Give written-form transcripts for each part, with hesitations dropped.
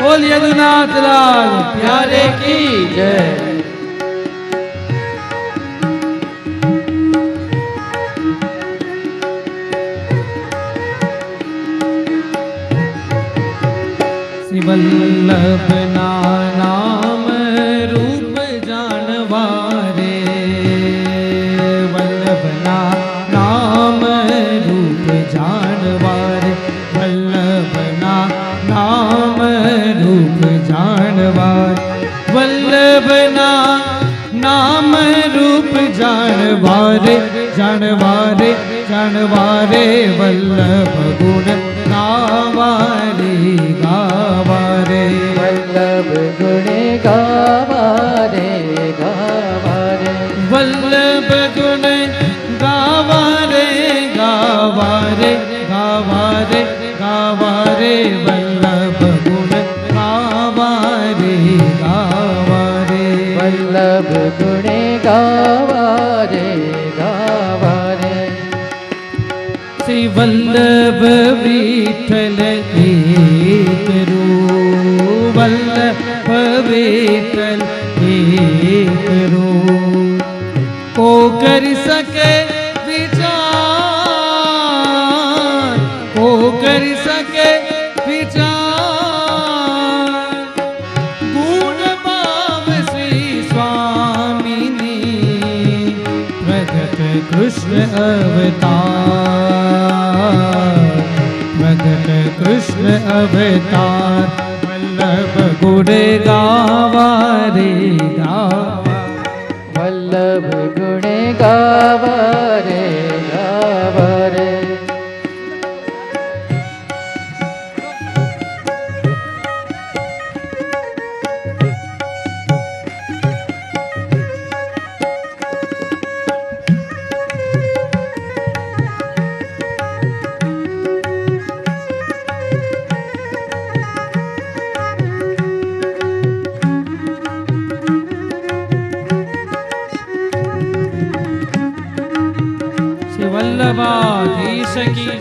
बोल यदुनाथ लाल प्यारे की जय। श्री वल्लभ नाम रूप जानवारे, वल्लभ नाम रूप जानवारे, वल्लभ नाम रूप जानवारे, वल्लभ नाम रूप जानवारे, जानवारे जानवारे, वल्लभ गुण गावारे गावारे, वल्लभ गुण गावारे गावारे, वल्लभ गुण गावारे गावारे गावारे गावारे, वल्लभ गुण गावारे गावारे, वल्लभ गुण गावारे गावारे। श्री वल्लभ विठ्ठल एक रूप, वल्लभ विठ्ठल एक रूप, को कर सके विचार, को कर सके विचार, गुण भाव श्री स्वामिनी प्रगट कृष्ण अवतार, प्रगट कृष्ण अवतार, वल्लभ गुण गावारे गावा, वल्लभ गुण गावारे गावारे। वल्लभाधीश की जय।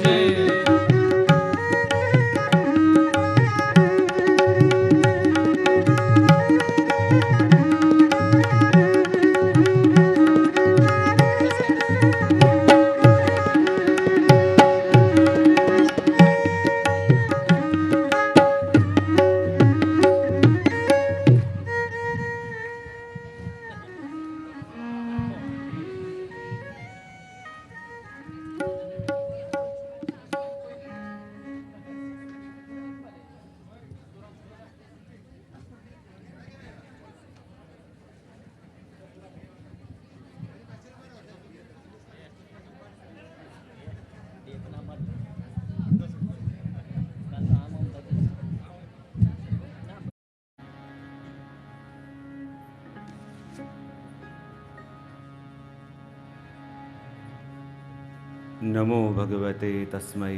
नमो भगवते तस्मै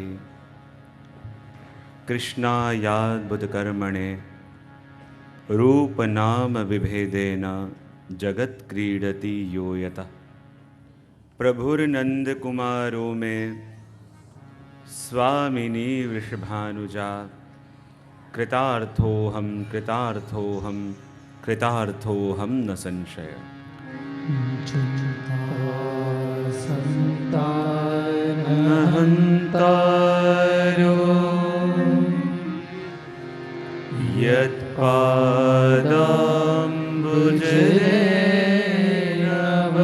कृष्णायाद्भुतकर्मणे रूप नाम विभेदेन जगत क्रीडति यो यतः। प्रभुर्नंद कुमारो में स्वामिनी वृषभानुजा, कृतार्थोऽहं कृतार्थोऽहं कृतार्थोऽहं न संशय। हन्तारो यत्पादाम्बुजरेणव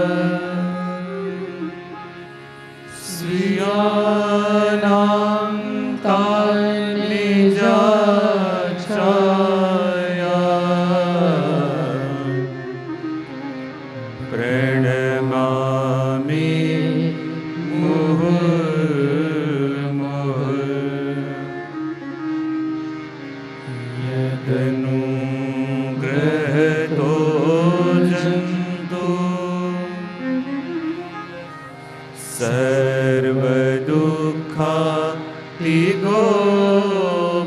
श्रियाणां तान्निजाक्षाया प्रणमामि यदनुग्रहतो जन्तु सर्वदुःखातिगो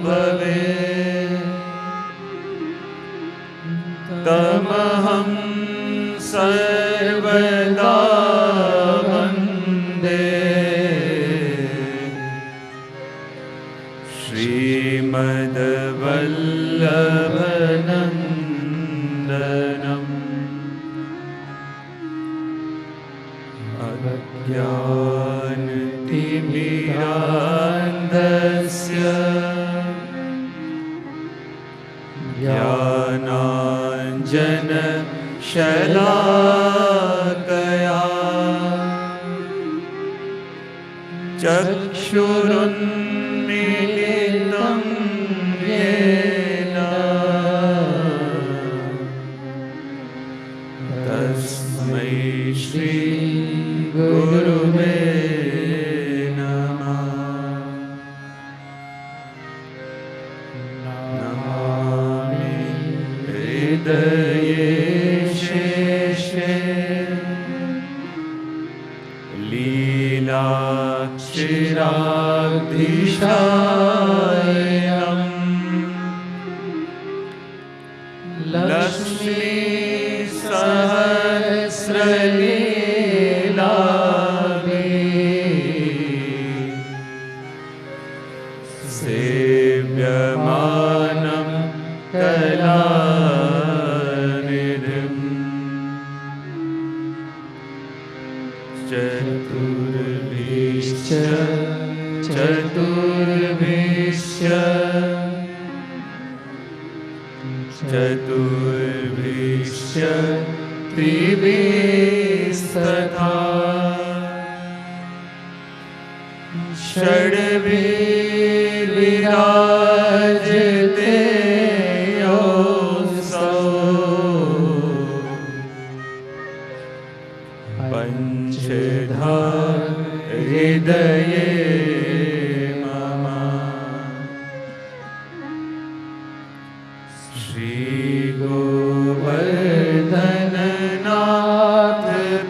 भवेत्, तमहं सर्वदा वन्दे श्रीमद् श्रीमद्वल्लभनन्दनम् अज्ञानतिमिरान्धस्य ज्ञानाञ्जनशलाकया चक्षुरुन्मीलितं येन तस्मै श्रीगुरुवे नमः। नमामि हृदये शेषे लीलाक्षिराब्धिशायिनम् लक्ष्मी सहस्रलीलाभिः सेव्यमानं कलानिधिम् चतुर्भिश्च त्रिभिस्तथा षड्भिर्विराजते योऽसौ पञ्चधा हृदये मम। श्रीगोवर्धननाथ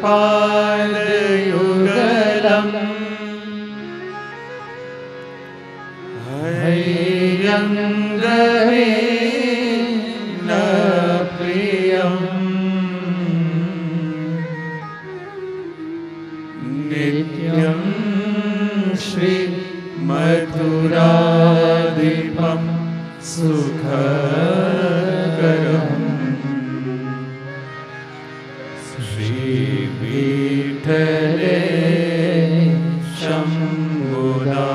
पादयुगलम् हैयङ्गवे न प्रियम् नित्यं श्रीमथुराधिपं सुखकरम् श्रीविठ्ठले शम्भुदा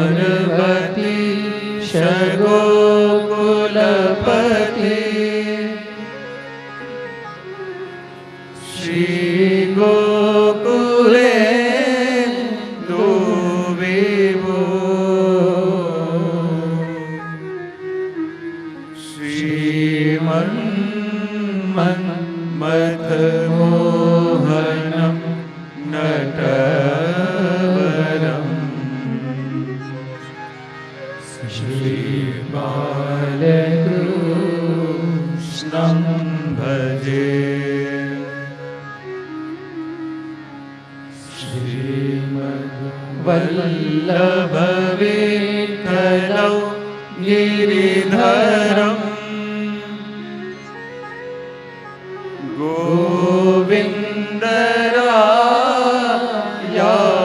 श्रीमद्वारवती गोकुलपति श्रीगोकुले विभो श्रीमन्मथमोहनं नटवरम् श्रीबालकृष्णं भजे। श्रीमद्वल्लभविठ्ठलं गिरिधरम्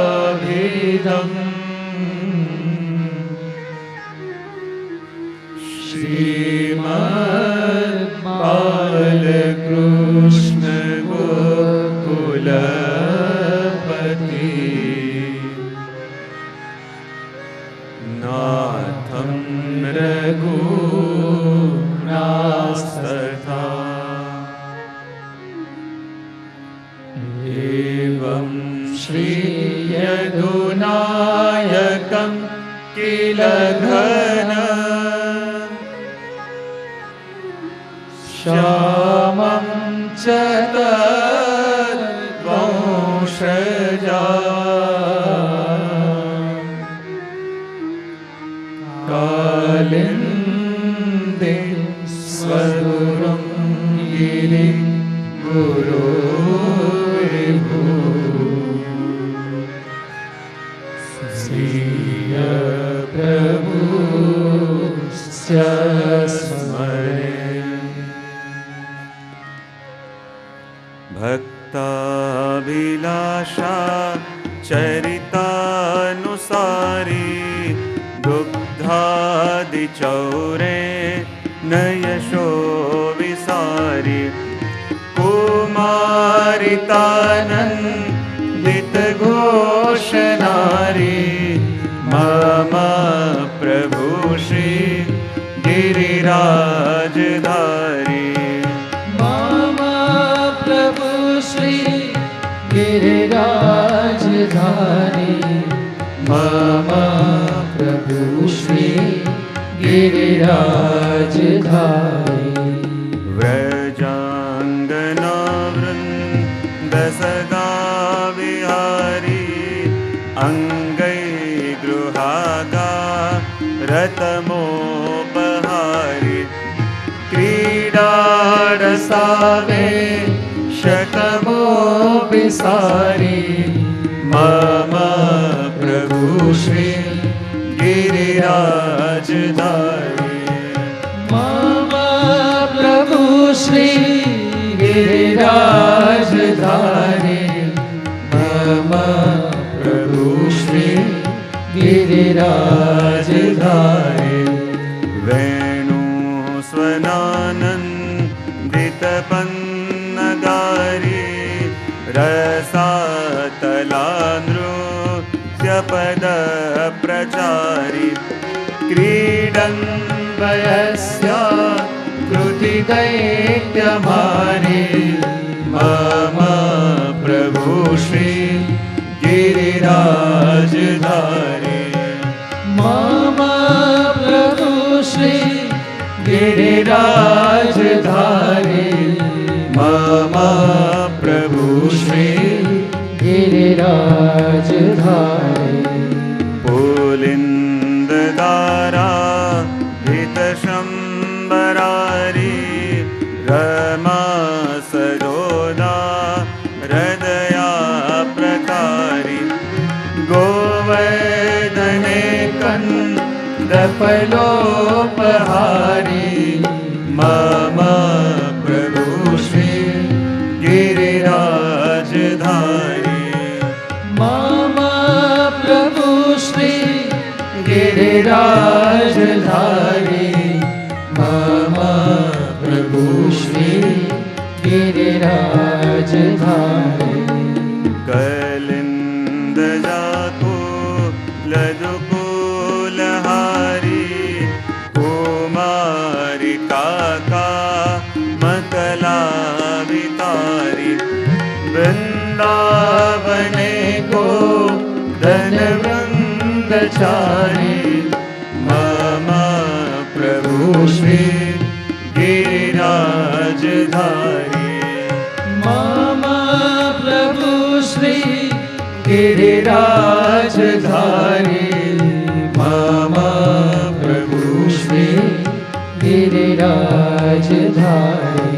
गोविन्दरायाभिधम् श्रीमद्बालकृष्ण गोकुलपति नाथं रघुनाथस्तथा एवं श्रीयदुनायकं किल घन श्यामं च तद्वंशजा कालिन्दे स्वदुरं गिरिं गुरो विभु श्रिय प्रभुश्च स्मरे। भक्ताभिलाषा चरितानुसारी दुग्धादिचौरे नयशो विसारी कुमारितानन्दितघोषनारी मम प्रभु श्री गिरिराजधारी मम प्रभु श्री गिरिराजधारी मम प्रभु श्री गिरिराजधारी व्रजाङ्गनावृन्दसदा विहारी अङ्गैर्गृहागा रतमोपहारि क्रीडारसावे शतमोऽपिसारि मम प्रभु श्री गिरिराजधारी मम प्रभु श्री गिरिराजधारी मम प्रभु श्री गिरिराजधारी वेणुस्वनानन्दितपन्नगारी रसातलानृत्यपदप्रचारि क्रीडन् वयस्या कृतिदैत्यमानि मम प्रभु श्री गिरिराजधारी मम प्रभु श्री गिरिराजधारी मम प्रभु श्री गिरिराजधारी पुलिन्ददारा हितशम्बरारी रमा सरोदा हृदया प्रकारि गोवर्धने कन्दफलोपहारी मम प्रभु श्री गिरिराजधारी मम प्रभु श्री गिरिराजधारी मम प्रभु श्री गिरिराजधारी कलिन्दजाको लदुकूलहारी कुमारिकाका मकलावितारी वृन्दावने को धनवृन्दचारी मम प्रभु श्री गिरिराजधारी मम प्रभु श्री गिरिराजधारी मम प्रभु श्री गिरिराजधारी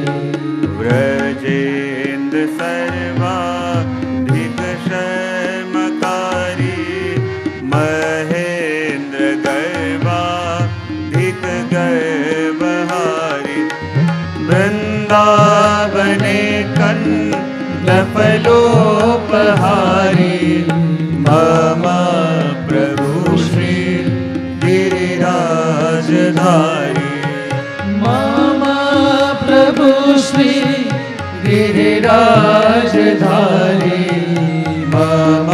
व्रजेन्द्र सर्वाधिक शर्मकारी महेन्द्र गर्वाधिक गर्वहारी वृन्दावने कन्दफलोपहारी मम प्रभु श्री गिरिराजधारी मम प्रभु श्री गिरिराजधारी मम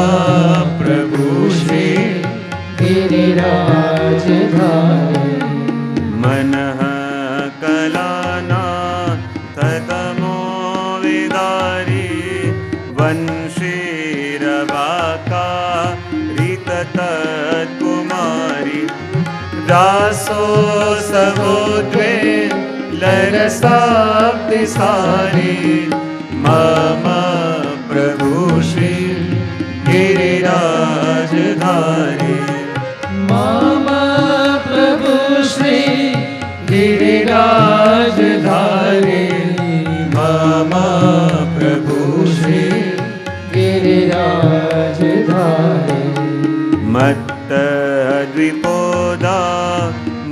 प्रभु श्री गिरिराजधारी मनः कलाना ततमो विदारी वंशीरवाका ऋततत्कुमारी दासो सवो द्वे लरसाप्तिसारी मम प्रभु श्री गिरिराजधारी मम प्रभु श्री गिरिराजधारी मम प्रभु श्री गिरिराजधारी मत्तद्विपोदा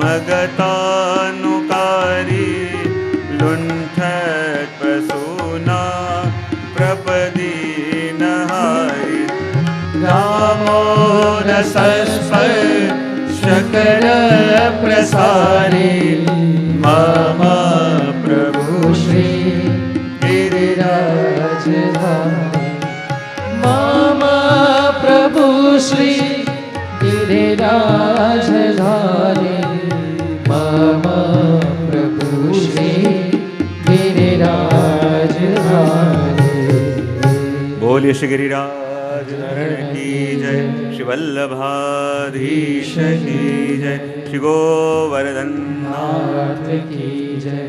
मगतानुकारी लुण्ठत्प्रसूना प्रपदीनहारी रामो रसस्पर्शकर प्रसारे मम प्रभु श्री गिरिराजधारी मम प्रभु श्री गिरिराजधारी मम प्रभु श्री गिरिराजधारी। बोलिए श्री गिरिराज धरण की जय, श्री वल्लभाधीश की जय, श्री गोवर्धन नाथ की जय,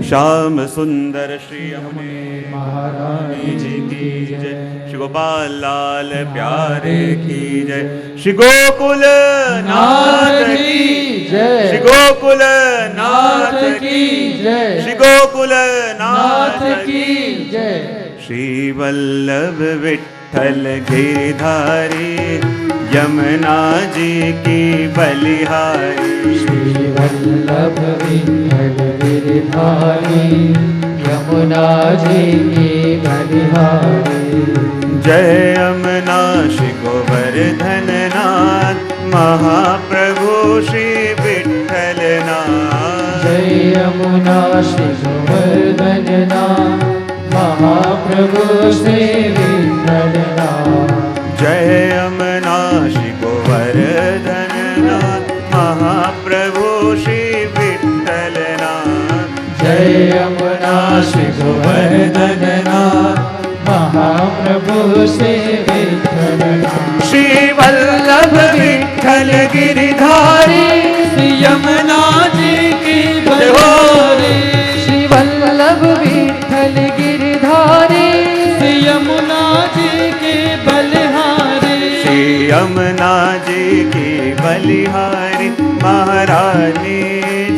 श्याम सुंदर श्री यमुने महारानी जी की जय, श्री गोपाल लाल प्यारे की जय, श्री गोकुल नाथ की जय, श्री गोकुल नाथ की जय, श्री गोकुल नाथ नाथ की जय। श्री वल्लभ विठ्ठल गिरधारी यमुना जी की बलिहारी, श्री वल्लभ विठ्ठल गिरधारी यमुना जी की बलिहारी। जय यमुना श्री गोवर्धन नाथ महाप्रभु श्री विठ्ठल नाथ। जय यमुना श्री गोवर्धन नाथ महाप्रभु श्री विठ्ठल नाथ। जय यमुना श्री गोवर्धन नाथ महाप्रभु श्री विठ्ठल नाथ। जय यमुना श्री गोवर्धन नाथ महाप्रभु श्री विठ्ठल नाथ। श्री वल्लभ विठ्ठल गिरधारी श्री यमुना जी की बलिहारी, श्री वल्लभ विठ्ठल गिरधारी श्री यमुना जी की बलिहारी, श्री यमुना जी की बलिहारी महारानी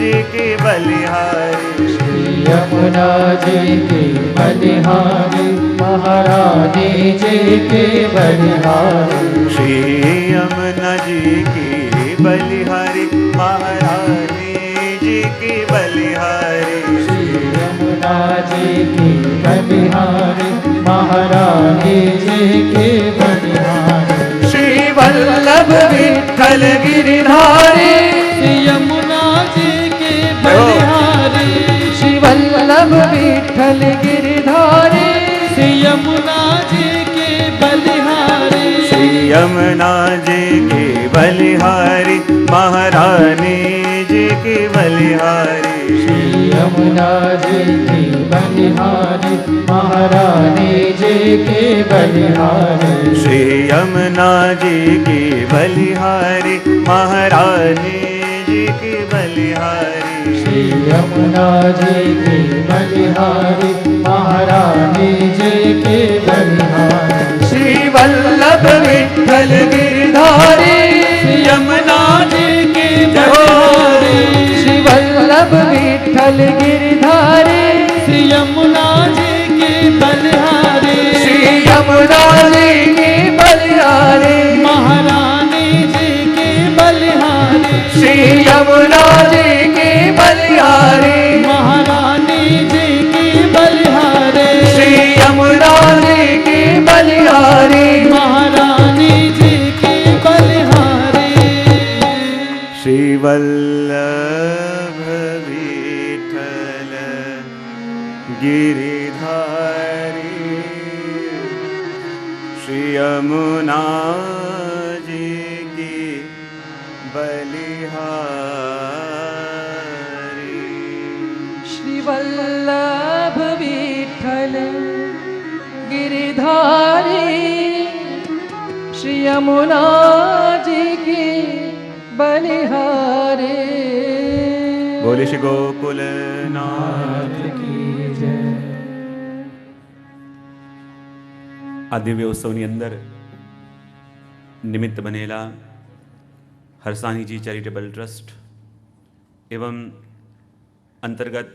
जी की बलिहारी। श्री यमुना जी की बलिहारी महारानी जी की बलिहारी। श्री यमुना जी की बलिहारी महारानी जी की बलिहारी। श्री यमुना जी की बलिहारी महारानी जी की बलिहारी। श्री वल्लभ विठ्ठल गिरधारी श्री यमुना जी की बलिहारी, श्री वल्लभ विठ्ठल गिरधारी श्री यमुना जी की बलिहारी, श्री यमुना जी की बलिहारी महारानी जी की बलिहारी। श्री यमुना जी की बलिहारी महारानी जी की बलिहारी। श्री यमुना जी की बलिहारी महारानी जी की बलिहारी। श्री यमुना जी की बलिहारी महारानी जी की बलिहारी। श्री वल्लभ विठ्ठल गिरधारी श्री यमुना जी की बलिहारी, श्री वल्लभ विठ्ठल गिरधारी श्री यमुना जी की बलिहारी, श्री यमुना जी की बलिहारी महारानी जी की बलिहारी, श्री यमुना जी की बलिहारी महारानी जी की बलिहारी, श्री यमुना जी की बलिहारी महारानी जी की बलिहारी। श्री वल्लभ विठ्ठल गिरिधारी श्री यमुना जी की बलिहारी। श्री वल्लभ विठ्ठल गिरिधारी श्री यमुना जी की बलिहारी। बोले श्री गोकुलनाथ की जय। આ દિવ્ય ઉત્સવની અંદર નિમિત્ત બનેલા હરસાણીજી ચેરિટેબલ ટ્રસ્ટ એવં અંતર્ગત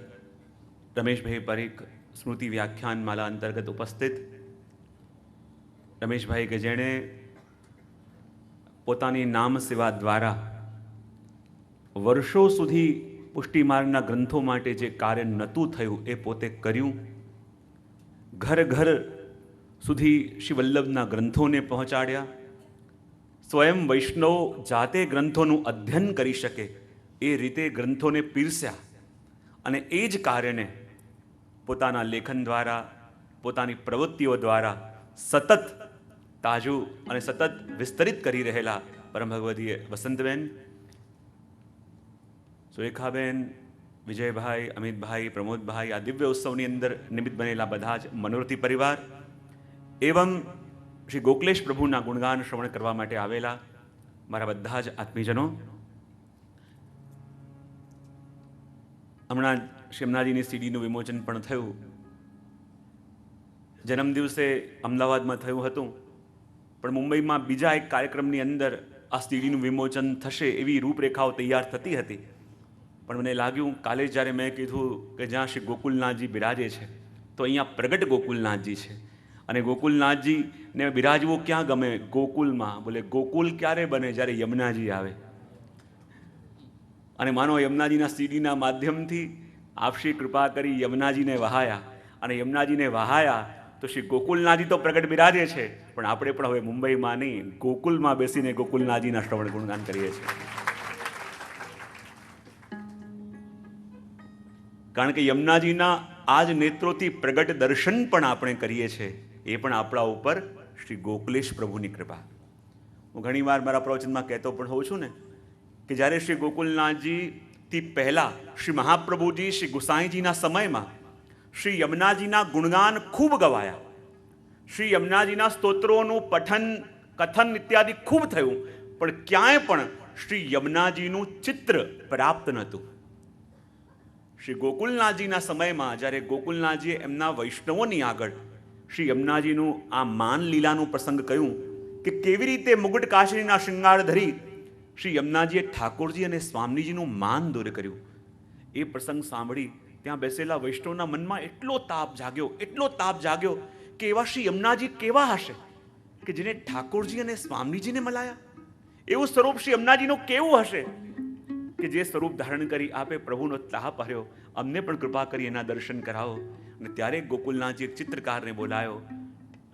રમેશભાઈ પરીખ સ્મૃતિ વ્યાખ્યાન માલા અંતર્ગત ઉપસ્થિત રમેશભાઈ કે જેણે પોતાની નામ સેવા દ્વારા વર્ષો સુધી પુષ્ટિમાર્ગના ગ્રંથો માટે જે કાર્ય નહોતું થયું એ પોતે કર્યું. ઘર ઘર સુધી શ્રી વલ્લભના ગ્રંથોને પહોંચાડ્યા સ્વયં વૈષ્ણવ જાતે ગ્રંથોનું અધ્યયન કરી શકે એ રીતે ગ્રંથોને પીરસ્યા અને એ જ કાર્યને પોતાના લેખન દ્વારા, પોતાની પ્રવૃત્તિઓ દ્વારા સતત તાજું અને સતત વિસ્તરિત કરી રહેલા પરમ ભગવદીય વસંતબેન, સુરેખાબેન, વિજયભાઈ, અમિતભાઈ, પ્રમોદભાઈ, આ દિવ્ય ઉત્સવની અંદર નિમિત્ત બનેલા બધા જ મનોરથી પરિવાર એવં શ્રી ગોકલેશ પ્રભુના ગુણગાન શ્રવણ કરવા માટે આવેલા મારા બધા જ આત્મીજનો, હમણાં શ્રી યમુનાજીની સીડીનું વિમોચન પણ થયું. જન્મદિવસે અમદાવાદમાં થયું હતું, પણ મુંબઈમાં બીજા એક કાર્યક્રમની અંદર આ સીડીનું વિમોચન થશે એવી રૂપરેખાઓ તૈયાર થતી હતી. પણ મને લાગ્યું કાલે જ્યારે મેં કીધું કે જ્યાં શ્રી ગોકુલનાથજી બિરાજે છે તો અહીંયા પ્રગટ ગોકુલનાથજી છે અને ગોકુલનાથજીને બિરાજવું ક્યાં ગમે? ગોકુલમાં. બોલે ગોકુલ ક્યારે બને? જ્યારે યમુનાજી આવે. અને માનો યમુનાજીના સીડીના માધ્યમથી આપ શ્રી કૃપા કરી યમુનાજીને વહાયા અને યમુનાજીને વહાયા તો શ્રી ગોકુલનાથજી તો પ્રગટ બિરાજે છે, પણ આપણે પણ હવે મુંબઈમાં નહીં ગોકુલમાં બેસીને ગોકુલનાથજીના શ્રવણ ગુણગાન કરીએ છીએ. કારણ કે યમુનાજીના આજ નેત્રોથી પ્રગટ દર્શન પણ આપણે કરીએ છીએ, એ પણ આપણા ઉપર શ્રી ગોકલેશ પ્રભુની કૃપા. હું ઘણીવાર મારા પ્રવચનમાં કહેતો પણ હોઉં છું ને કે જ્યારે શ્રી ગોકુલનાથજીથી પહેલાં શ્રી મહાપ્રભુજી શ્રી ગુસાઈજીના સમયમાં શ્રી યમુનાજીના ગુણગાન ખૂબ ગવાયા, શ્રી યમુનાજીના સ્તોત્રોનું પઠન કથન ઇત્યાદિ ખૂબ થયું, પણ ક્યાંય પણ શ્રી યમુનાજીનું ચિત્ર પ્રાપ્ત નહોતું. શ્રી ગોકુલનાથજીના સમયમાં જ્યારે ગોકુલનાથજીએ એમના વૈષ્ણવોની આગળ શ્રી યમુનાજીનું આ માન લીલાનું પ્રસંગ કહ્યું કે કેવી રીતે મુગટ કાશીના શૃંગાર ધરી શ્રી યમુનાજીએ ઠાકોરજી અને સ્વામીજીનું માન દૂર કર્યું. એ પ્રસંગ સાંભળી ત્યાં બેસેલા વૈષ્ણવના મનમાં એટલો તાપ જાગ્યો કે એવા શ્રી યમુનાજી કેવા હશે કે જેને ઠાકોરજી અને સ્વામીજીને મલાયા? એવું સ્વરૂપ શ્રી યમુનાજીનું કેવું હશે કે જે સ્વરૂપ ધારણ કરી આપે પ્રભુનો તાપ હર્યો, અમને પણ કૃપા કરી એના દર્શન કરાવો. અને ત્યારે ગોકુલનાથજી એક ચિત્રકારને બોલાયો,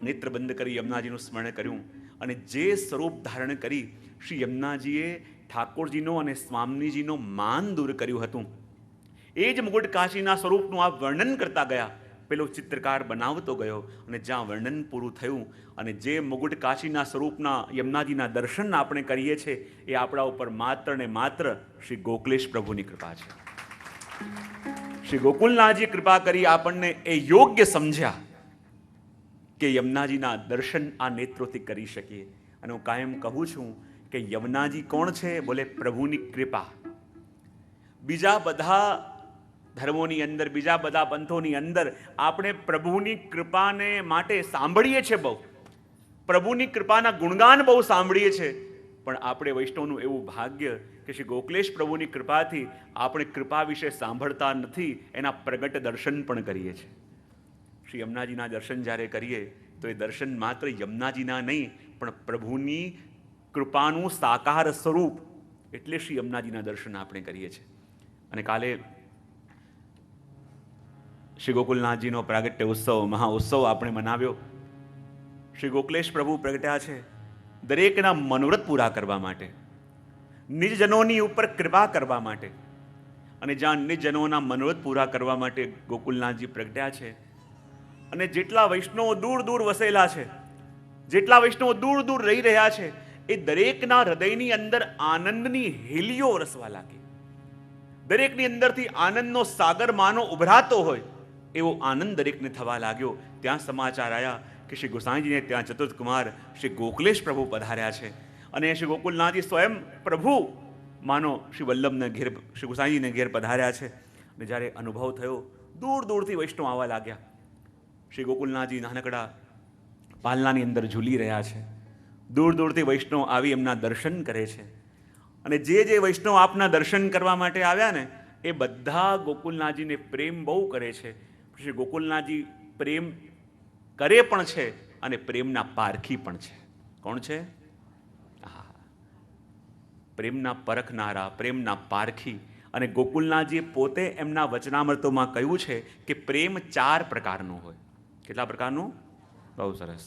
નેત્ર બંધ કરી યમુનાજીનું સ્મરણ કર્યું અને જે સ્વરૂપ ધારણ કરી શ્રી યમુનાજીએ ઠાકોરજીનો અને સ્વામીજીનો માન દૂર કર્યું હતું, એ જ મુગટ કાશીના સ્વરૂપનું આ વર્ણન કરતા ગયા. પેલો ચિત્રકાર બનાવતો ગયો અને જ્યાં વર્ણન પૂરું થયું અને જે મુગટ કાશીના સ્વરૂપના યમુનાજીના દર્શન આપણે કરીએ છીએ એ આપણા ઉપર માત્ર ને માત્ર શ્રી ગોકલેશ પ્રભુની કૃપા છે. શ્રી ગોકુલનાથજી કૃપા કરી આપણને એ યોગ્ય સમજ્યા કે યમુનાજીના દર્શન આ નેત્રોથી કરી શકીએ. અને હું કાયમ કહું છું કે યમુનાજી કોણ છે? બોલે પ્રભુની કૃપા. બીજા બધા ધર્મોની અંદર, બીજા બધા પંથોની અંદર આપણે પ્રભુની કૃપાને માટે સાંભળીએ છીએ, બહુ પ્રભુની કૃપાના ગુણગાન બહુ સાંભળીએ છીએ, પણ આપણે વૈષ્ણવનું એવું ભાગ્ય કે શ્રી ગોકલેશ પ્રભુની કૃપાથી આપણે કૃપા વિશે સાંભળતા નથી, એના પ્રગટ દર્શન પણ કરીએ છીએ. શ્રી યમુનાજીના દર્શન જ્યારે કરીએ તો એ દર્શન માત્ર યમુનાજીના નહીં પણ પ્રભુની કૃપાનું સાકાર સ્વરૂપ, એટલે શ્રી યમુનાજીના દર્શન આપણે કરીએ છીએ. અને કાલે શ્રી ગોકુલનાથજીનો પ્રાગટ્ય ઉત્સવ, મહાઉત્સવ આપણે મનાવ્યો. શ્રી ગોકલેશ પ્રભુ પ્રગટ્યા છે દરેકના મનોરથ પૂરા કરવા માટે, નિજજનોની ઉપર કૃપા કરવા માટે. અને જ્યાં નિજજનોના મનોરથ પૂરા કરવા માટે ગોકુલનાથજી પ્રગટ્યા છે અને જેટલા વૈષ્ણવો દૂર દૂર વસેલા છે, જેટલા વૈષ્ણવો દૂર દૂર રહી રહ્યા છે, એ દરેકના હૃદયની અંદર આનંદની હેલીઓ વરસવા લાગી. દરેકની અંદરથી આનંદનો સાગર માનો ઉભરાતો હોય એવો આનંદ દરેકને થવા લાગ્યો. ત્યાં સમાચાર આવ્યા કે શ્રી ગોસાઈજીને ત્યાં ચતુર્થ કુમાર શ્રી ગોકલેશ પ્રભુ પધાર્યા છે અને શ્રી ગોકુલનાથજી સ્વયં પ્રભુ માનો શ્રી વલ્લભને ઘેર, શ્રી ગોસાઈજીને ઘેર પધાર્યા છે. અને જ્યારે અનુભવ થયો, દૂર દૂરથી વૈષ્ણવ આવવા લાગ્યા. શ્રી ગોકુલનાથજી નાનકડા પાલનાની અંદર ઝૂલી રહ્યા છે. દૂર દૂરથી વૈષ્ણવ આવી એમના દર્શન કરે છે. અને જે વૈષ્ણવ આપના દર્શન કરવા માટે આવ્યા ને એ બધા ગોકુલનાથજીને પ્રેમ બહુ કરે છે. શ્રી ગોકુલનાથજી પ્રેમ કરે પણ છે અને પ્રેમના પારખી પણ છે. કોણ છે? પ્રેમના પરખનારા, પ્રેમના પારખી. અને ગોકુલનાથજીએ પોતે એમના વચનામૃતોમાં કહ્યું છે કે પ્રેમ 4 પ્રકારનો હોય. કેટલા પ્રકારનો? બહુ સરસ.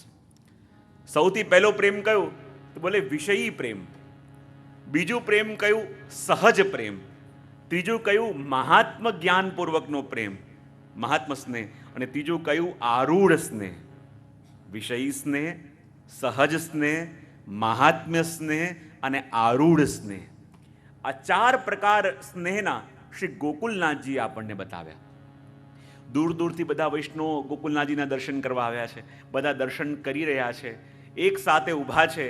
સૌથી પહેલો પ્રેમ કયો? તો બોલે વિષયી પ્રેમ, બીજું પ્રેમ કયું સહજ પ્રેમ, ત્રીજું કયું મહાત્મ જ્ઞાનપૂર્વકનો પ્રેમ, મહાત્મ સ્નેહ, અને ત્રીજું કયું આરૂઢ સ્નેહ. વિષયી સ્નેહ, સહજ સ્નેહ, મહાત્મ્ય સ્નેહ અને આરૂઢ સ્નેહ. આ 4 પ્રકાર સ્નેહના શ્રી ગોકુલનાથજી આપણને બતાવ્યા. દૂર દૂરથી બધા વૈષ્ણવો ગોકુલનાથજીના દર્શન કરવા આવ્યા છે. બધા દર્શન કરી રહ્યા છે, એક સાથે ઊભા છે,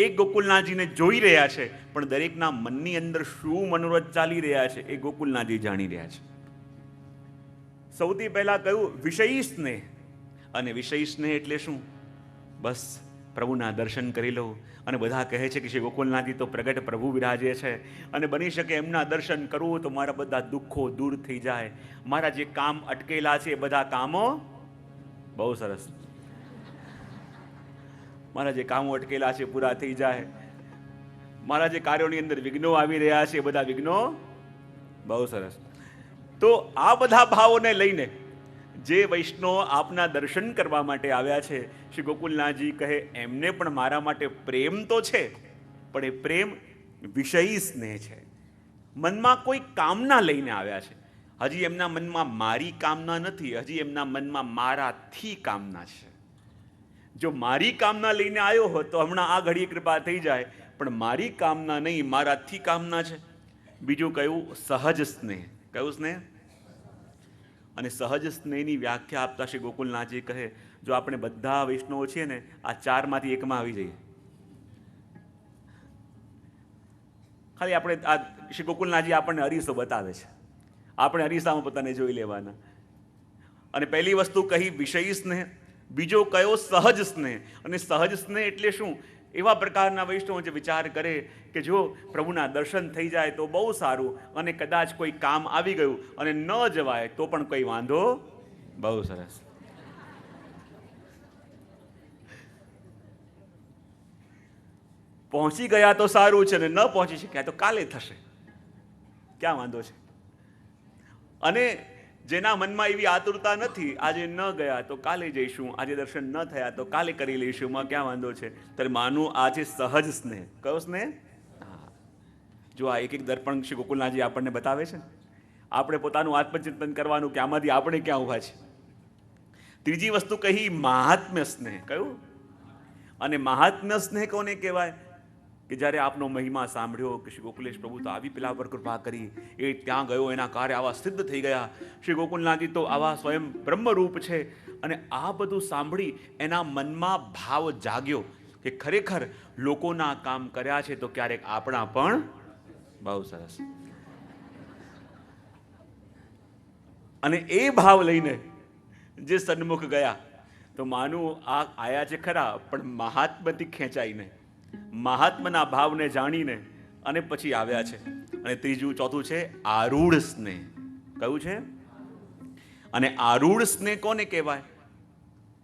એક ગોકુલનાથજીને જોઈ રહ્યા છે, પણ દરેકના મનની અંદર શું મનોરથ ચાલી રહ્યા છે એ ગોકુલનાથજી જાણી રહ્યા છે. સૌથી પહેલા કયું વિષયી સ્નેહ. અને વિષયી સ્નેહ એટલે શું? બસ પ્રભુના દર્શન કરી લો. અને બધા કહે છે કે શ્રી ગોકુલનાથજી તો પ્રગટ પ્રભુ વિરાજે છે, અને બની શકે એમના દર્શન કરવું તો મારા બધા દુઃખો દૂર થઈ જાય, મારા જે કામ અટકેલા છે એ બધા કામો, બહુ સરસ, મારા જે કામો અટકેલા છે પૂરા થઈ જાય, મારા જે કાર્યોની અંદર વિઘ્નો આવી રહ્યા છે એ બધા વિઘ્નો, બહુ સરસ. તો આ બધા ભાવોને લઈને જે વૈષ્ણવ આપના દર્શન કરવા માટે આવ્યા છે, શ્રી ગોકુલનાથજી કહે એમને પણ મારા માટે પ્રેમ તો છે, પણ એ પ્રેમ વિષયી સ્નેહ છે. મનમાં કોઈ કામના લઈને આવ્યા છે. હજી એમના મનમાં મારી કામના નથી, હજી એમના મનમાં મારાથી કામના છે. જો મારી કામના લઈને આવ્યો હોત તો હમણાં આ ઘડીએ કૃપા થઈ જાય, પણ મારી કામના નહીં, મારાથી કામના છે. બીજું કયું સહજ સ્નેહ. કયું સ્નેહ? અને સહજ સ્નેહની વ્યાખ્યા આપતા શ્રી ગોકુલનાથજી કહે જો આપણે બધા વૈષ્ણવો છીએ ને આ 4માંથી એકમાં આવી જઈએ. ખાલી આપણે આ શ્રી ગોકુલનાથજી આપણને અરીસો બતાવે છે, આપણે અરીસામાં પોતાને જોઈ લેવાના. અને પહેલી વસ્તુ કહી વિષયી સ્નેહ, બીજો કયો સહજ સ્નેહ. અને સહજ સ્નેહ એટલે શું? એવા પ્રકારના વૈષ્ણવ જે વિચાર કરે કે જો પ્રભુના દર્શન થઈ જાય તો બહુ સારું, અને કદાચ કોઈ કામ આવી ગયું અને ન જવાય તો પણ કોઈ વાંધો, બહુ સરસ. પહોંચી ગયા તો સારું છે, ને ન પહોંચી શક્યા તો કાલે થશે, ક્યાં વાંધો છે? અને જેના મનમાં એવી આતુરતા નથી, આજે ન ગયા તો કાલે જઈશું, આજે દર્શન ન થયા તો કાલે કરી લઈશું, માં ક્યાં વાંધો છે? ત્યારે માનું આ છે સહજ સ્નેહ. કયો સ્નેહ? જો આ એક એક દર્પણ શ્રી ગોકુલનાથજી આપણને બતાવે છે. આપણે પોતાનું આત્મચિંતન કરવાનું કે આમાંથી આપણે ક્યાં ઊભા છે. ત્રીજી વસ્તુ કહી મહાત્મ્ય સ્નેહ. કયું? અને મહાત્મ્ય સ્નેહ કોને કહેવાય? કે જ્યારે આપનો મહિમા સાંભળ્યો કે શ્રી ગોકુલેશ પ્રભુ તો આવી પેલા પર કૃપા કરી, એ ત્યાં ગયો, એના કાર્ય આવા સિદ્ધ થઈ ગયા, શ્રી ગોકુલનાથજી તો આવા સ્વયં બ્રહ્મરૂપ છે. અને આ બધું સાંભળી એના મનમાં ભાવ જાગ્યો કે ખરેખર લોકોના કામ કર્યા છે તો ક્યારેક આપણા પણ, બહુ સરસ. અને એ ભાવ લઈને જે સન્મુખ ગયા તો માનું આ આયા છે ખરા, પણ મહાત્માથી ખેંચાઈને, મહાત્માના ભાવને જાણીને અને પછી આવ્યા છે. અને ત્રીજું ચોથું છે આરૂઢ સ્નેહ. કયું છે? અને આરૂઢ સ્નેહ કોને કહેવાય?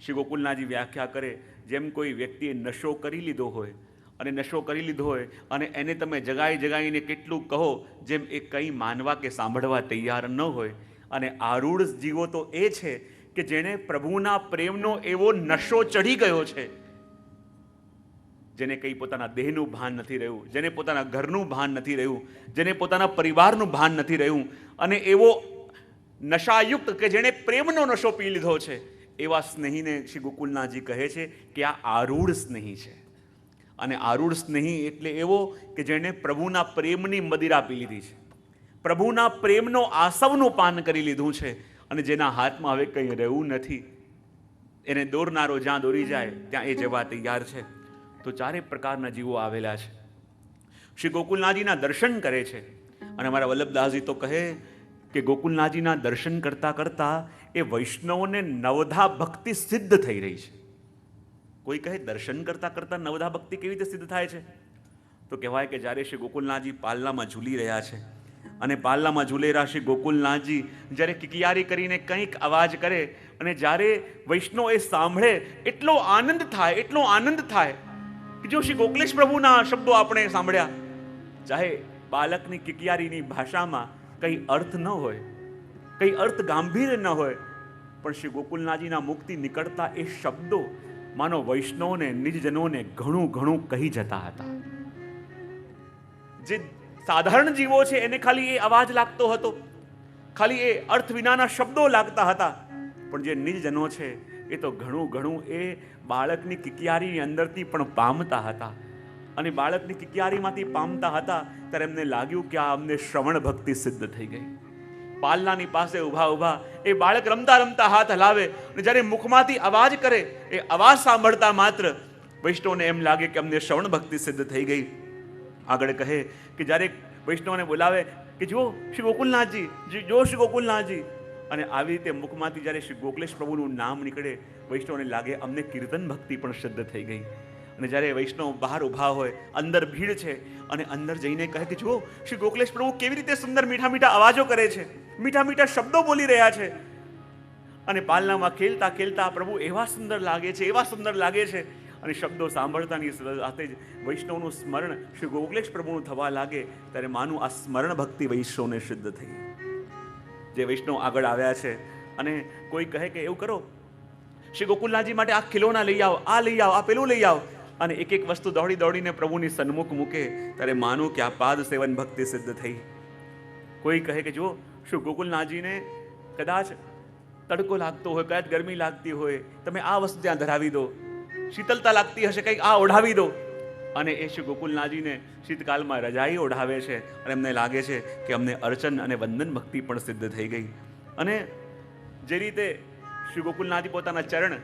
શ્રી ગોકુલનાથજી વ્યાખ્યા કરે જેમ કોઈ વ્યક્તિએ નશો કરી લીધો હોય, અને નશો કરી લીધો હોય અને એને તમે જગાઈ જગાઈને કેટલું કહો, જેમ એ કંઈ માનવા કે સાંભળવા તૈયાર ન હોય. અને આરૂઢ જીવો તો એ છે કે જેણે પ્રભુના પ્રેમનો એવો નશો ચઢી ગયો છે, જેને કંઈ પોતાના દેહનું ભાન નથી રહ્યું, જેને પોતાના ઘરનું ભાન નથી રહ્યું, જેને પોતાના પરિવારનું ભાન નથી રહ્યું, અને એવો નશાયુક્ત કે જેણે પ્રેમનો નશો પી લીધો છે, એવા સ્નેહીને શ્રી ગોકુલનાથજી કહે છે કે આ આરૂઢ સ્નેહી છે. અને આરૂઢ સ્નેહી એટલે એવો કે જેણે પ્રભુના પ્રેમની મદિરા પી લીધી છે, પ્રભુના પ્રેમનો આસવનું પાન કરી લીધું છે, અને જેના હાથમાં હવે કંઈ રહેવું નથી. એને દોરનારો જ્યાં દોરી જાય ત્યાં એ જવા તૈયાર છે. તો 4 પ્રકારના જીવો આવેલા છે. શ્રી ગોકુલનાથજીના દર્શન કરે છે. અને અમારા વલ્લભદાસજી તો કહે કે ગોકુલનાથજીના દર્શન કરતાં કરતાં એ વૈષ્ણવોને નવધા ભક્તિ સિદ્ધ થઈ રહી છે. કોઈ કહે દર્શન કરતાં કરતાં નવધા ભક્તિ કેવી રીતે સિદ્ધ થાય છે? તો કહેવાય કે જ્યારે શ્રી ગોકુલનાથજી પાલનામાં ઝૂલી રહ્યા છે, અને પાલનામાં ઝૂલેલા શ્રી ગોકુલનાથજી જ્યારે કિકિયારી કરીને કંઈક અવાજ કરે, અને જ્યારે વૈષ્ણવ એ સાંભળે એટલો આનંદ થાય, એટલો આનંદ થાય કે જો શ્રી ગોકુલેશ પ્રભુના શબ્દો આપણે સાંભળ્યા, ચાહે બાલકની કિકિયારીની ભાષામાં કંઈ અર્થ ન હોય, કંઈ અર્થ ગાંભીર્ય ન હોય, પણ શ્રી ગોકુલનાથજીના મુખથી નીકળતા એ શબ્દો માનો વૈષ્ણવને નિજજનોને ઘણું ઘણું કહી જતા હતા. જે સાધારણ જીવો છે એને ખાલી એ અવાજ લાગતો હતો, ખાલી એ અર્થ વિનાના શબ્દો લાગતા હતા, પણ જે નિજજનો છે એ તો ઘણું ઘણું એ બાળકની કિકિયારીની અંદરથી પણ પામતા હતા. અને બાળકની કિકિયારીમાંથી પામતા હતા ત્યારે એમને લાગ્યું કે આ અમને શ્રવણ ભક્તિ સિદ્ધ થઈ ગઈ. પાલનાની પાસે ઊભા ઊભા એ બાળક રમતા રમતા હાથ હલાવે અને જ્યારે મુખમાંથી અવાજ કરે, એ અવાજ સાંભળતા માત્ર વૈષ્ણવને એમ લાગે કે અમને શ્રવણ ભક્તિ સિદ્ધ થઈ ગઈ. આગળ કહે કે જ્યારે વૈષ્ણવને બોલાવે કે જો શ્રી ગોકુલનાથજી, જો શ્રી ગોકુલનાથજી, અને આવી રીતે મુખમાંથી જ્યારે શ્રી ગોકુલેશ પ્રભુનું નામ નીકળે, વૈષ્ણવને લાગે અમને કીર્તન ભક્તિ પણ સિદ્ધ થઈ ગઈ. અને જ્યારે વૈષ્ણવ બહાર ઊભા હોય, અંદર ભીડ છે, અને અંદર જઈને કહે કે જુઓ શ્રી ગોકુલેશ પ્રભુ કેવી રીતે સુંદર મીઠા મીઠા અવાજો કરે છે, મીઠા મીઠા શબ્દો બોલી રહ્યા છે, અને પાલનામાં ખેલતા ખેલતા પ્રભુ એવા સુંદર લાગે છે, એવા સુંદર લાગે છે. અને શબ્દો સાંભળતાની સાથે જ વૈષ્ણવનું સ્મરણ શ્રી ગોકુલેશ પ્રભુનું થવા લાગે ત્યારે માનું આ સ્મરણ ભક્તિ વૈષ્ણવને સિદ્ધ થઈ. જે વૈષ્ણવ આગળ આવ્યા છે અને કોઈ કહે કે એવું કરો શ્રી ગોકુલનાથજી માટે આ ખિલોના લઈ આવો, આ લઈ આવો, આ પેલું લઈ આવો, અને એક એક વસ્તુ દોડી દોડીને પ્રભુની સન્મુખ મૂકે ત્યારે માનું કે આ પાદ સેવન ભક્તિ સિદ્ધ થઈ. કોઈ કહે કે જો શ્રી ગોકુલનાથજીને કદાચ તડકો લાગતો હોય, કદાચ ગરમી લાગતી હોય, તમે આ વસ્તુ ત્યાં ધરાવી દો, શીતલતા લાગતી હશે કંઈક આ ઓઢાવી દો. અને એ શ્રી ગોકુલનાથજીને શીતકાલમાં રજાઈ ઓઢાવે છે અને એમને લાગે છે કે અમને અર્ચન અને વંદન ભક્તિ પણ સિદ્ધ થઈ ગઈ. અને જે રીતે શ્રી ગોકુલનાથજી પોતાના ચરણ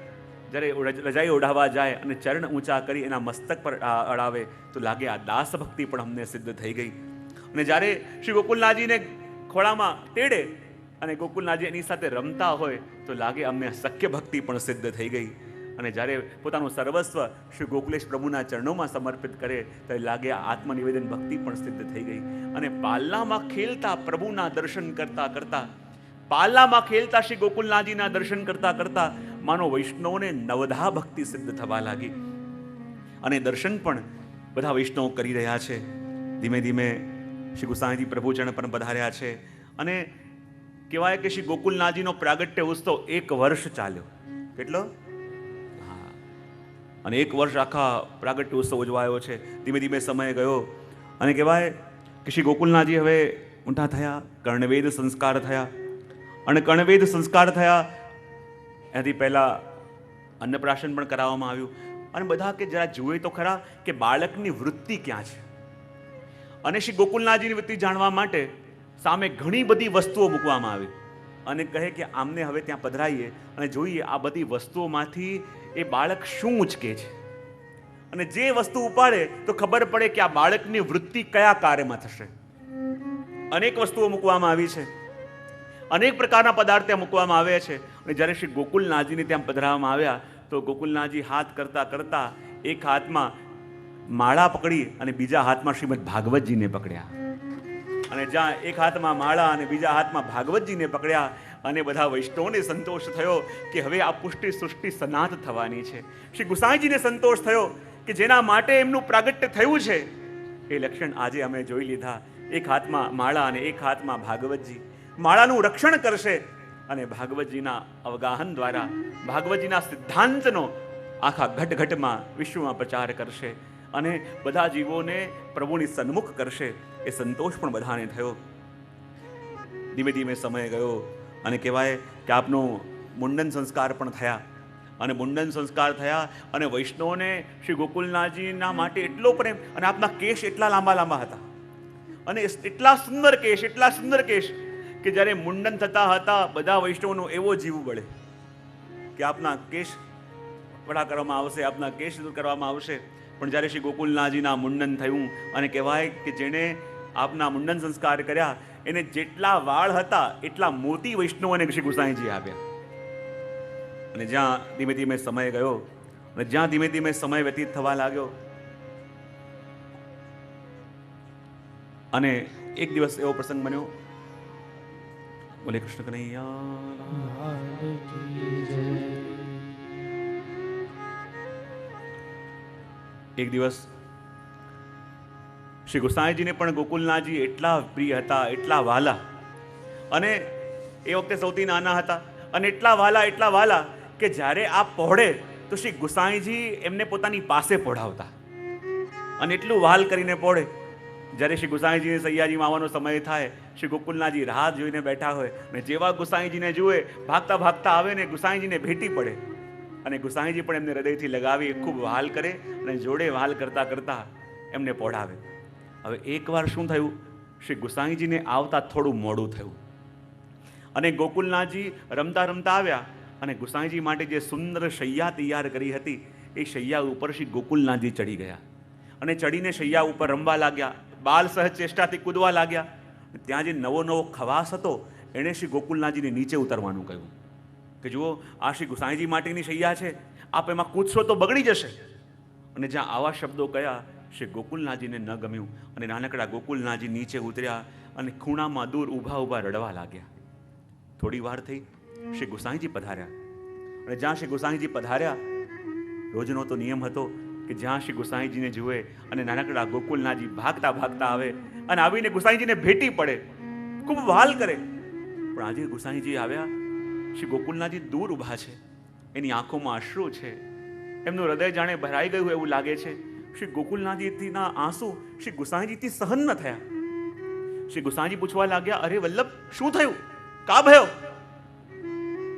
જ્યારે રજાઈ ઓઢાવવા જાય અને ચરણ ઊંચા કરી એના મસ્તક પર અડાવે તો લાગે આ દાસ ભક્તિ પણ અમને સિદ્ધ થઈ ગઈ. અને જ્યારે શ્રી ગોકુલનાથજીને ખોળામાં તેડે અને ગોકુલનાથજી એની સાથે રમતા હોય તો લાગે અમને સખ્ય ભક્તિ પણ સિદ્ધ થઈ ગઈ. અને જ્યારે પોતાનું સર્વસ્વ શ્રી ગોકુલેશ પ્રભુના ચરણોમાં સમર્પિત કરે ત્યારે લાગે આ આત્મનિવેદન ભક્તિ પણ સિદ્ધ થઈ ગઈ. અને પાલનામાં ખેલતા પ્રભુના દર્શન કરતા કરતા, પાલનામાં ખેલતા શ્રી ગોકુલનાથજીના દર્શન કરતા કરતા માનો વૈષ્ણવને નવધા ભક્તિ સિદ્ધ થવા લાગી. અને દર્શન પણ બધા વૈષ્ણવ કરી રહ્યા છે. ધીમે ધીમે શ્રી ગુસાઈજી પ્રભુચરણ પણ પધાર્યા છે. અને કહેવાય કે શ્રી ગોકુલનાથજીનો પ્રાગટ્ય ઉત્સવ 1 વર્ષ ચાલ્યો. કેટલો? અને 1 વર્ષ આખા પ્રાગટ્ય ઉત્સવ ઉજવાયો છે. ધીમે ધીમે સમય ગયો અને કહેવાય કે શ્રી ગોકુલનાથજી હવે ઊંઠા થયા, કર્ણવેદ સંસ્કાર થયા. અને કર્ણવેદ સંસ્કાર થયા એનાથી પહેલાં અન્નપ્રાશન પણ કરાવવામાં આવ્યું. અને બધા કે જરા જુએ તો ખરા કે બાળકની વૃત્તિ ક્યાં છે. અને શ્રી ગોકુલનાથજીની વૃત્તિ જાણવા માટે સામે ઘણી બધી વસ્તુઓ મૂકવામાં આવી અને કહે કે આમને હવે ત્યાં પધરાઈએ અને જોઈએ આ બધી વસ્તુઓમાંથી એ બાળક શું ઉચકે છે. અને જે વસ્તુ ઉપાડે તો ખબર પડે કે આ બાળકની વૃત્તિ કયા કાર્યમાં થશે. અનેક વસ્તુઓ મૂકવામાં આવી છે, અનેક પ્રકારના પદાર્થ ત્યાં મૂકવામાં આવ્યા છે. અને જ્યારે શ્રી ગોકુલનાથજીને ત્યાં પધરાવવામાં આવ્યા તો ગોકુલનાથજી હાથ કરતા કરતા એક હાથમાં માળા પકડી અને બીજા હાથમાં શ્રીમદ ભાગવતજીને પકડ્યા. અને જ્યાં એક હાથમાં માળા અને બીજા હાથમાં ભાગવતજીને પકડ્યા અને બધા વૈષ્ણવને સંતોષ થયો કે હવે આ પુષ્ટિ સૃષ્ટિ સનાત થવાની છે. શ્રી ગુસાઈજીને સંતોષ થયો કે જેના માટે એમનું પ્રાગટ્ય થયું છે એ લક્ષણ આજે અમે જોઈ લીધા. એક હાથમાં માળા અને એક હાથમાં ભાગવતજી. માળાનું રક્ષણ કરશે અને ભાગવતજીના અવગાહન દ્વારા ભાગવતજીના સિદ્ધાંતનો આખા ઘટઘટમાં વિશ્વમાં પ્રચાર કરશે અને બધા જીવોને પ્રભુની સન્મુખ કરશે. એ સંતોષ પણ બધાને થયો. ધીમે ધીમે સમય ગયો અને કહેવાય કે આપનું મુંડન સંસ્કાર પણ થયા. અને મુંડન સંસ્કાર થયા અને વૈષ્ણવને શ્રી ગોકુલનાથજીના માટે એટલો પ્રેમ. અને આપના કેશ એટલા લાંબા લાંબા હતા અને એટલા સુંદર કેશ, એટલા સુંદર કેશ કે જ્યારે મુંડન થતા હતા બધા વૈષ્ણવનો એવો જીવ બળે કે આપના કેશ વડા કરવામાં આવશે, આપના કેશ દૂર કરવામાં આવશે. પણ જ્યારે શ્રી ગોકુલનાથજીના મુંડન થયું અને કહેવાય કે જેણે આપના મુંડન સંસ્કાર કર્યા એને જેટલા વાળ હતા એટલા મોતી વૈષ્ણવોને શ્રી ગુસાઈજી આપ્યા. અને જ્યાં ધીમે ધીમે સમય ગયો અને જ્યાં ધીમે ધીમે સમય વ્યતીત થવા લાગ્યો અને એક દિવસ એવો પ્રસંગ બન્યો. બોલે કૃષ્ણ કનૈયા. એક દિવસ શ્રી ગુસાઈજીને પણ ગોકુલનાથજી એટલા પ્રિય હતા, એટલા વાલા. અને એ વખતે સૌથી નાના હતા અને એટલા વાલા કે જ્યારે આ પહોળે તો શ્રી ગુસાઈજી એમને પોતાની પાસે પોઢાવતા અને એટલું વહાલ કરીને પોઢે. જ્યારે શ્રી ગુસાઈજીને સૈયાજીમાં આવવાનો સમય થાય, શ્રી ગોકુલનાથજી રાહ જોઈને બેઠા હોય અને જેવા ગુસાઈજીને જુએ ભાગતા ભાગતા આવે ને ગુસાઈજીને ભેટી પડે અને ગુસાઈજી પણ એમને હૃદયથી લગાવી ખૂબ વહાલ કરે અને જોડે વહાલ કરતા કરતા એમને પોઢાવે. હવે એકવાર શું થયું, શ્રી ગુસાઈજીને આવતા થોડું મોડું થયું અને ગોકુલનાથજી રમતા રમતા આવ્યા અને ગુસાઈજી માટે જે સુંદર શૈયા તૈયાર કરી હતી એ શૈયા ઉપર શ્રી ગોકુલનાથજી ચડી ગયા અને ચડીને શૈયા ઉપર રમવા લાગ્યા. બાલ સહજ ચેષ્ટાથી કૂદવા લાગ્યા. ત્યાં જે નવો નવો ખવાસ હતો એણે શ્રી ગોકુલનાથજીને નીચે ઉતરવાનું કહ્યું કે જુઓ, આ શ્રી ગુસાઈજી માટેની શૈયા છે, આપ એમાં કૂદશો તો બગડી જશે. અને જ્યાં આવા શબ્દો કહ્યા, શ્રી ગોકુલનાથજીને ન ગમ્યું અને નાનકડા ગોકુલનાથજી નીચે ઉતર્યા અને ખૂણામાં દૂર ઊભા ઊભા રડવા લાગ્યા. થોડી વાર થઈ, શ્રી ગુસાઈજી પધાર્યા અને જ્યાં શ્રી ગુસાઈજી પધાર્યા, રોજનો તો નિયમ હતો કે જ્યાં શ્રી ગુસાઈજીને જુએ અને નાનકડા ગોકુલનાથજી ભાગતા ભાગતા આવે અને આવીને ગુસાઈજીને ભેટી પડે, ખૂબ વહાલ કરે. પણ આજે ગુસાઈજી આવ્યા, શ્રી ગોકુલનાથજી દૂર ઊભા છે, એની આંખોમાં અશ્રુ છે, એમનું હૃદય જાણે ભરાઈ ગયું એવું લાગે છે. શ્રી ગોકુલનાથજીના આંસુ શ્રી ગુસાઈજીથી સહન ન થયા. શ્રી ગુસાઈજી પૂછવા લાગ્યા, અરે વલ્લભ, શું થયું, કા ભયો?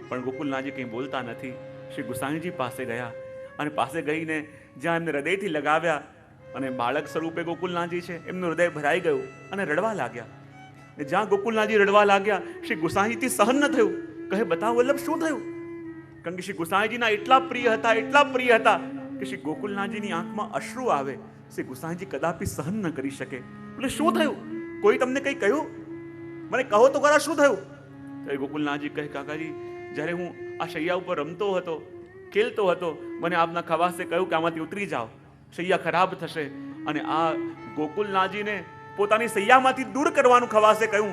પણ ગોકુલનાથજી કંઈ બોલતા નથી. શ્રી ગુસાઈજી પાસે ગયા અને પાસે ગઈને જ્યાં એમને હૃદયથી લગાવ્યા અને બાળક સ્વરૂપે ગોકુલનાથજી છે, એમનું હૃદય ભરાઈ ગયું અને રડવા લાગ્યા. જ્યાં ગોકુલનાથજી રડવા લાગ્યા, શ્રી ગુસાઈજીથી સહન ન થયું. કહે, બતાવો વલ્લભ, શું થયું? કારણ કે શ્રી ગુસાઈજીના એટલા પ્રિય હતા, એટલા પ્રિય હતા કે શ્રી ગોકુલનાથજીની આંખમાં અશ્રુ આવે, શ્રી ગુસાઈજી કદાપી સહન ન કરી શકે. એટલે શું થયું? કોઈ તમને કંઈ કહ્યું? મને કહો તો ખરા, શું થયું? તો ગોકુલનાથજી કહે, કાકાજી, જ્યારે હું આ શૈયા ઉપર રમતો હતો, ખેલતો હતો, મને આપના ખવાસે કહ્યું કે આમાંથી ઉતરી જાઓ, શૈયા ખરાબ થશે. અને આ ગોકુલનાથજીને પોતાની શૈયામાંથી દૂર કરવાનું ખવાસે કહ્યું.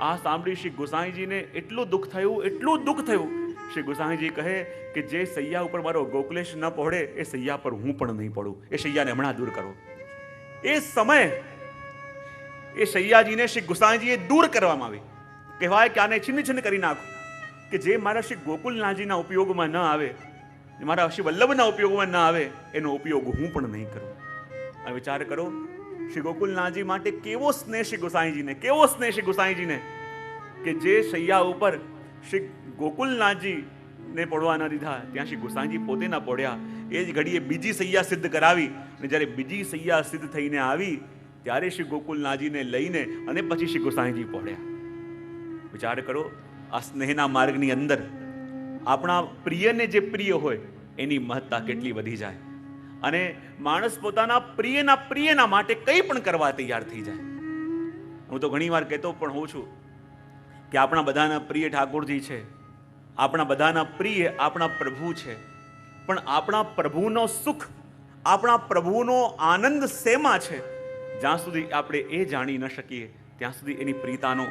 આ સાંભળી શ્રી ગુસાઈજીને એટલું દુઃખ થયું, એટલું દુઃખ થયું. શ્રી ગુસાઈજી કહે કે જે શૈયા ઉપર મારો ગોકુલેશ ન પહોળે એ શૈયા પર હું પણ નહીં પડું, એ શૈયાને હમણાં દૂર કરો. એ સમય એ શૈયાજીને શ્રી ગુસાઈજીએ દૂર કરવામાં આવી. કહેવાય કે આને છિન્ન છિન્ન કરી નાખો, કે જે મારા શ્રી ગોકુલનાથજીના ઉપયોગમાં ન આવે, મારા શ્રી વલ્લભના ઉપયોગમાં ન આવે, એનો ઉપયોગ હું પણ નહીં કરું. આ વિચાર કરો, શ્રી ગોકુલનાથજી માટે કેવો સ્નેહ શ્રી ગુસાઈજીને, કેવો સ્નેહ શ્રી ગુસાઈજીને, કે જે શૈયા ઉપર શ્રી ગોકુલનાથજીને પડવા ન દીધા, ત્યાં શ્રી ગુસાઈજી પોતે ન પડ્યા. એ જ ઘડીએ બીજી શૈયા સિદ્ધ કરાવી અને જ્યારે બીજી શૈયા સિદ્ધ થઈને આવી ત્યારે શ્રી ગોકુલનાથજીને લઈને અને પછી શ્રી ગુસાઈજી પડ્યા. વિચાર કરો, આ સ્નેહના માર્ગની અંદર આપણા પ્રિયને જે પ્રિય હોય એની મહત્તા કેટલી વધી જાય અને માણસ પોતાના પ્રિયના માટે કંઈ પણ કરવા તૈયાર થઈ જાય. હું તો ઘણી વાર કહેતો પણ હોઉં છું કે આપણા બધાના પ્રિય ઠાકોરજી છે, આપણા બધાના પ્રિય આપણા પ્રભુ છે. પણ આપણા પ્રભુનો સુખ, આપણા પ્રભુનો આનંદ શેમાં છે? જ્યાં સુધી આપણે એ જાણી ન શકીએ ત્યાં સુધી એની પ્રિયતાનો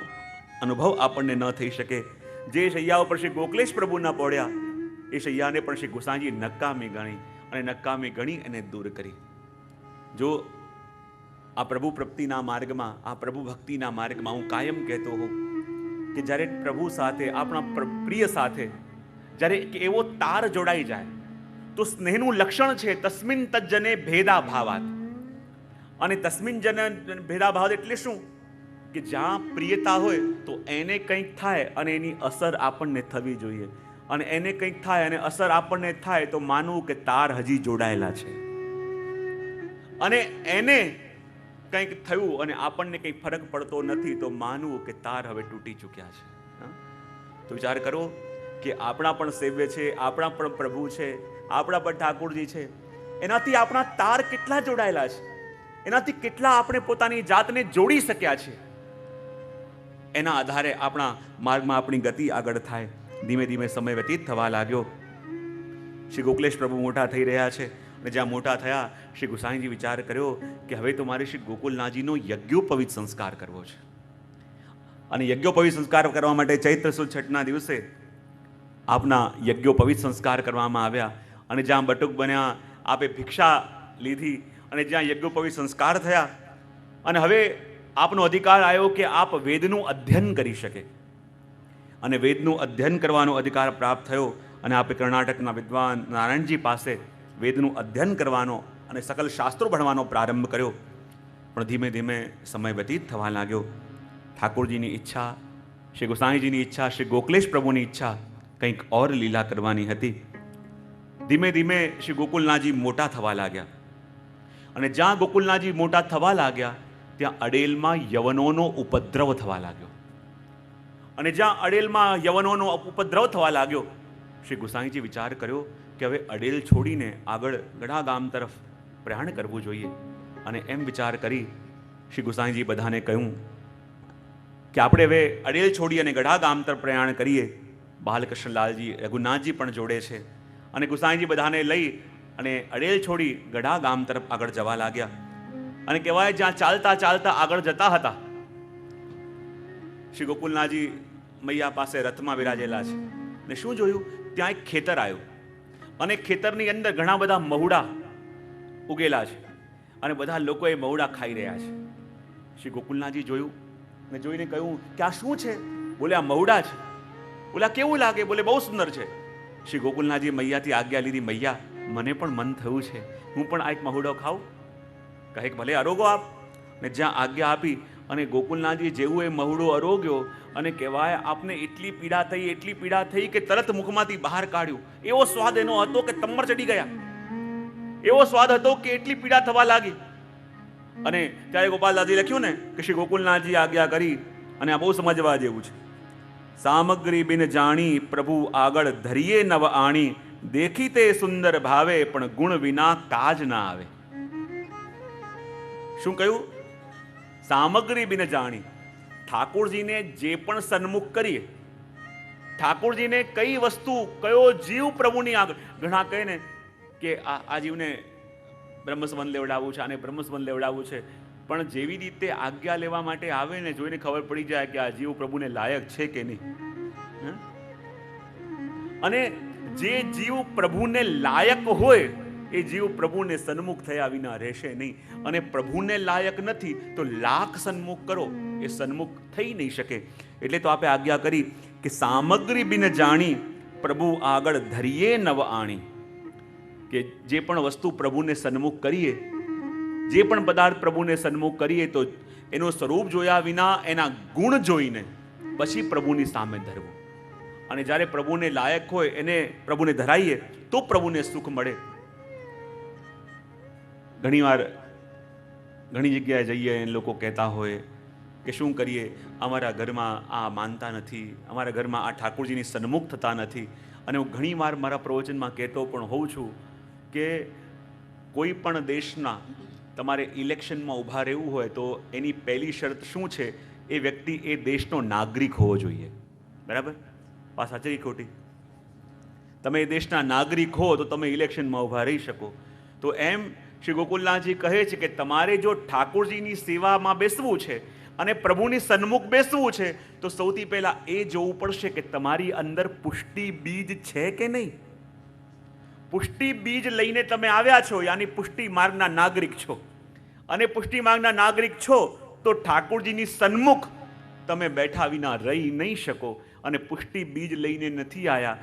અનુભવ આપણને ન થઈ શકે. જે શૈયા ઉપર શ્રી ગોકલેશ પ્રભુ ન પડ્યા, એ શૈયાને પણ શ્રી ગુસાઈજી નકામી ગણી અને નકામી ગણી એને દૂર કરી. જો આ પ્રભુ પ્રાપ્તિના માર્ગમાં, આ પ્રભુ ભક્તિના માર્ગમાં હું કાયમ કહેતો હોઉં કે જ્યારે પ્રભુ સાથે, આપણા પ્રિય સાથે જ્યારે એવો તાર જોડાઈ જાય તો સ્નેહનું લક્ષણ છે તસ્મિન તજ્જને ભેદા ભાવાત. અને તસ્મિન જન ભેદા ભાવાત એટલે શું? કે જ્યાં પ્રિયતા હોય તો એને કંઈક થાય અને એની અસર આપણને થવી જોઈએ, અને એને કંઈક થાય અને અસર આપણને થાય તો માનવું કે તાર હજી જોડાયેલા છે. અને એને કંઈક થયું અને આપણને કંઈ ફરક પડતો નથી તો માનવું કે તાર હવે તૂટી ચૂક્યા છે. તો વિચાર કરો કે આપણા પણ સેવ્ય છે, આપણા પણ પ્રભુ છે, આપણા પણ ઠાકોરજી છે, એનાથી આપણા તાર કેટલા જોડાયેલા છે, એનાથી કેટલા આપણે પોતાની જાતને જોડી શક્યા છે. એના આધારે આપણા માર્ગમાં આપણી ગતિ આગળ થાય. ધીમે ધીમે સમય વ્યતીત થવા લાગ્યો. શ્રી ગોકલેશ પ્રભુ મોટા થઈ રહ્યા છે અને જ્યાં મોટા થયા, શ્રી ગુસાઈજી વિચાર કર્યો કે હવે તો મારે શ્રી ગોકુલનાથજીનો યજ્ઞોપવિત સંસ્કાર કરવો છે. અને યજ્ઞોપવિત સંસ્કાર કરવા માટે ચૈત્ર સુદ છઠના દિવસે આપના યજ્ઞોપવિત સંસ્કાર કરવામાં આવ્યા. અને જ્યાં બટુક બન્યા, આપે ભિક્ષા લીધી અને જ્યાં યજ્ઞોપવિત સંસ્કાર થયા અને હવે આપનો અધિકાર આવ્યો કે આપ વેદનું અધ્યયન કરી શકે. અને વેદનું અધ્યયન કરવાનો અધિકાર પ્રાપ્ત થયો અને આપે કર્ણાટકના વિદ્વાન નારાયણજી પાસે વેદનું અધ્યયન કરવાનો અને સકલ શાસ્ત્રો ભણવાનો પ્રારંભ કર્યો. પણ ધીમે ધીમે સમય વ્યતીત થવા લાગ્યો. ઠાકોરજીની ઈચ્છા, શ્રી ગોસાઈજીની ઈચ્છા, શ્રી ગોકલેશ પ્રભુની ઈચ્છા કંઈક ઓર લીલા કરવાની હતી. ધીમે ધીમે શ્રી ગોકુલનાથજી મોટા થવા લાગ્યા અને જ્યાં ગોકુલનાથજી મોટા થવા લાગ્યા ત્યાં અડેલમાં યવનોનો ઉપદ્રવ થવા લાગ્યો. અને જ્યાં અડેલમાં યવનોનો ઉપદ્રવ થવા લાગ્યો, શ્રી ગોસાઈજી વિચાર કર્યો કે હવે અડેલ છોડીને આગળ ગઢા ગામ તરફ પ્રયાણ કરવું જોઈએ. અને એમ વિચાર કરી શ્રી ગોસાઈજી બધાને કહ્યું કે આપણે હવે અડેલ છોડી અને ગઢા ગામ તરફ પ્રયાણ કરીએ. બાલકૃષ્ણલાલજી, રઘુનાથજી પણ જોડે છે અને ગોસાઈજી બધાને લઈ અને અડેલ છોડી ગઢા ગામ તરફ આગળ જવા લાગ્યા. અને કહેવાય જ્યાં ચાલતા ચાલતા આગળ જતા હતા, શ્રી ગોકુલનાથજી મૈયા પાસે રથમાં બિરાજેલા છે ને શું જોયું? ત્યાં એક ખેતર આવ્યું અને ખેતરની અંદર ઘણા બધા મહુડા ઉગેલા છે અને બધા લોકો એ મહુડા ખાઈ રહ્યા છે. શ્રી ગોકુલનાથજી જોયું ને જોઈને કહ્યું કે આ શું છે? બોલે આ મહુડા છે. બોલે કેવું લાગે? બોલે બહુ સુંદર છે. શ્રી ગોકુલનાથજી મૈયાથી આજ્ઞા લીધી, મૈયા મને પણ મન થયું છે, હું પણ આ એક મહુડો ખાઉં. કહે કે ભલે અરોગો આપ. ને જ્યાં આજ્ઞા આપી અને ગોકુલનાથજી જેવું એ મહુડો અરોગ્યો અને કહેવાય આપને એટલી પીડા થઈ કે તરત મુખમાંથી બહાર કાઢ્યું. એવો સ્વાદ એનો હતો કે તમ્મર ચડી ગયા. એવો સ્વાદ હતો કે એટલી પીડા થવા લાગી. અને ત્યારે ગોપાલદાસજી લખ્યું ને કે શ્રી ગોકુલનાથજી આજ્ઞા કરી અને આ બહુ સમજવા જેવું છે. સામગ્રી બિન જાણી પ્રભુ આગળ ધરીએ નવ આણી, દેખી તે સુંદર ભાવે પણ ગુણ વિના કાજ ના આવે. શું કહ્યું? સામગ્રી બિન જાણી. ઠાકોરજીને જે પણ સન્મુખ કરીએ, ઠાકોરજીને કઈ વસ્તુ, કયો જીવ પ્રભુની આગળ, ઘણા કહે ને કે આ જીવને બ્રહ્મસ્વન લેવડાવવું છે, આને બ્રહ્મસ્વન લેવડાવવું છે, પણ જેવી રીતે આજ્ઞા લેવા માટે આવે ને જોઈને ખબર પડી જાય કે આ જીવ પ્રભુને લાયક છે કે નહીં. અને જે જીવ પ્રભુને લાયક હોય એ જીવ પ્રભુને સન્મુખ થયા વિના રહેશે નહીં. અને પ્રભુને લાયક નથી તો લાખ સન્મુખ કરો, એ સન્મુખ થઈ નહીં શકે. એટલે તો આપે આજ્ઞા કરી કે સામગ્રી બિન જાણી પ્રભુ આગળ ધરીએ નવ આણી. કે જે પણ વસ્તુ પ્રભુને સન્મુખ કરીએ, જે પણ પદાર્થ પ્રભુને સન્મુખ કરીએ તો એનું સ્વરૂપ જોયા વિના એના ગુણ જોઈને પછી પ્રભુની સામે ધરવું. અને જ્યારે પ્રભુને લાયક હોય એને પ્રભુને ધરાઈએ તો પ્રભુને સુખ મળે. ઘણીવાર ઘણી જગ્યાએ જઈએ અને લોકો કહેતા હોય કે શું કરીએ, અમારા ઘરમાં આ માનતા નથી, અમારા ઘરમાં આ ઠાકોરજીની સન્મુખ થતા નથી. અને હું ઘણીવાર મારા પ્રવચનમાં કહેતો પણ હોઉં છું કે કોઈ પણ દેશના તમારે ઇલેક્શનમાં ઊભા રહેવું હોય તો એની પહેલી શરત શું છે? એ વ્યક્તિ એ દેશનો નાગરિક હોવો જોઈએ. બરાબર? આ સાચી ખોટી? તમે એ દેશના નાગરિક હો તો તમે ઇલેક્શનમાં ઊભા રહી શકો. તો એમ શ્રી ગોકુલનાથજી કહે છે કે તમારે જો ઠાકોરજીની સેવામાં બેસવું છે અને પ્રભુની સન્મુખ બેસવું છે તો સૌથી પહેલાં એ જોવું પડશે કે તમારી અંદર પુષ્ટિ બીજ છે કે નહીં. પુષ્ટિ બીજ લઈને તમે આવ્યા છો, યાની પુષ્ટિ માર્ગના નાગરિક છો. અને પુષ્ટિ માર્ગના નાગરિક છો તો ઠાકોરજીની સન્મુખ તમે બેઠા વિના રહી નહીં શકો. અને પુષ્ટિ બીજ લઈને નથી આવ્યા